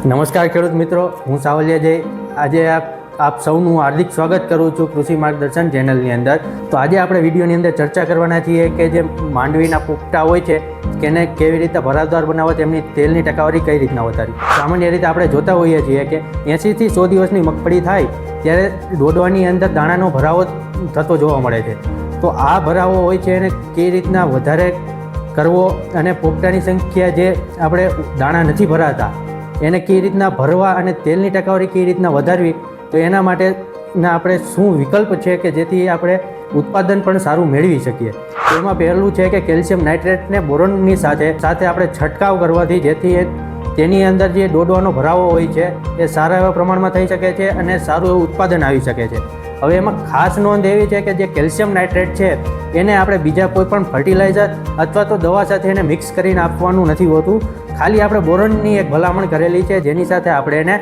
નમસ્કાર ખેડૂત મિત્રો, હું સાવલિયા જય. આજે આપ સૌનું હાર્દિક સ્વાગત કરું છું કૃષિ માર્ગદર્શન ચેનલની અંદર. તો આજે આપણે વિડીયોની અંદર ચર્ચા કરવાના છીએ કે જે માંડવીના પોપટા હોય છે તેને કેવી રીતે ભરાવદાર બનાવવા, તેમની તેલની ટકાવારી કઈ રીતના વધારવી. સામાન્ય રીતે આપણે જોતા હોઈએ છીએ કે 80 થી 100 દિવસની મગફળી થાય ત્યારે ડોડવાની અંદર દાણાનો ભરાવો થતો જોવા મળે છે. તો આ ભરાવો હોય છે એને કઈ રીતના વધારે કરવો અને પોપટાની સંખ્યા જે આપણે દાણા નથી ભરાતા એને કઈ રીતના ભરવા અને તેલની ટકાવારી કઈ રીતના વધારવી, તો એના માટેના આપણે શું વિકલ્પ છે કે જેથી આપણે ઉત્પાદન પણ સારું મેળવી શકીએ. એમાં પહેલું છે કે કેલ્શિયમ નાઇટ્રેટને બોરોનની સાથે આપણે છંટકાવ કરવાથી જેથી તેની અંદર જે ડોડવાનો ભરાવો હોય છે એ સારા એવા પ્રમાણમાં થઈ શકે છે અને સારું એવું ઉત્પાદન આવી શકે છે. હવે એમાં ખાસ નોંધ એવી છે કે જે કેલ્શિયમ નાઇટ્રેટ છે એને આપણે બીજા કોઈ પણ ફર્ટિલાઇઝર અથવા તો દવા સાથે એને મિક્સ કરીને આપવાનું નથી હોતું. ખાલી આપણે બોરોનની એક ભલામણ કરેલી છે જેની સાથે આપણે એને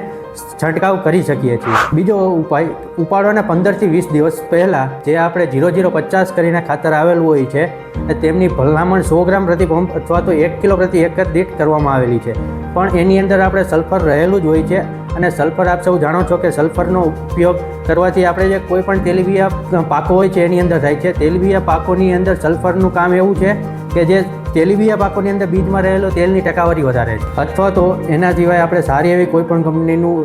છંટકાવ કરી શકીએ છીએ. બીજો ઉપાય, ઉપાડવાના 15 થી 20 દિવસ પહેલાં જે આપણે 0050 કરીને ખાતર આવેલું હોય છે તેમની ભલામણ 100 ગ્રામ પ્રતિ પંપ અથવા તો 1 કિલો પ્રતિ એકર દીઠ કરવામાં આવેલી છે. પણ એની અંદર આપણે સલ્ફર રહેલું જ હોય છે અને સલ્ફર આપ સૌ જાણો છો કે સલ્ફરનો ઉપયોગ કરવાથી આપણે જે કોઈ પણ તેલીબિયા પાકો હોય છે એની અંદર થાય છે. તેલીબિયા પાકોની અંદર સલ્ફરનું કામ એવું છે કે જે તેલીબિયા પાકોની અંદર બીજમાં રહેલો તેલની ટકાવારી વધારે છે. અથવા તો એના સિવાય આપણે સારી એવી કોઈ પણ કંપનીનું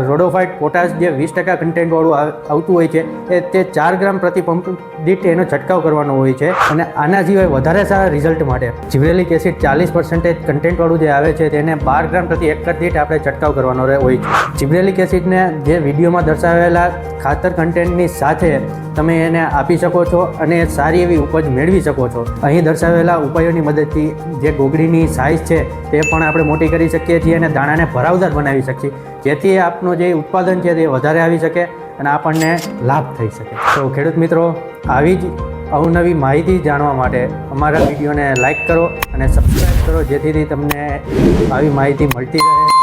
રોડોફાઇટ પોટાશ જે 20% કન્ટેન્ટવાળું આવતું હોય છે તે 4 ગ્રામ પ્રતિ પંપ દીઠ એનો છંટકાવ કરવાનો હોય છે. અને આના સિવાય વધારે સારા રિઝલ્ટ માટે જીબ્રેલિક એસિડ 40% કન્ટેન્ટવાળું જે આવે છે તેને 12 ગ્રામ પ્રતિ એકર દીઠ આપણે છંટકાવ કરવાનો હોય છે. જીબ્રેલિક એસિડને જે વિડીયોમાં દર્શાવેલા ખાતર કન્ટેન્ટની સાથે તમે એને આપી શકો છો અને સારી એવી ઉપજ મેળવી શકો છો. અહીં દર્શાવેલા ઉપાયોની મદદથી જે ગોગડીની સાઇઝ છે તે પણ આપણે મોટી કરી શકીએ છીએ અને દાણાને ભરાવદાર બનાવી શકીએ, જેથી આપનું જે ઉત્પાદન છે તે વધારે આવી શકે અને આપણને લાભ થઈ શકે. તો ખેડૂત મિત્રો, આવી જ અવનવી માહિતી જાણવા માટે અમારા વિડીયોને લાઇક કરો અને સબસ્ક્રાઈબ કરો, જેથી તમને આવી માહિતી મળતી રહે.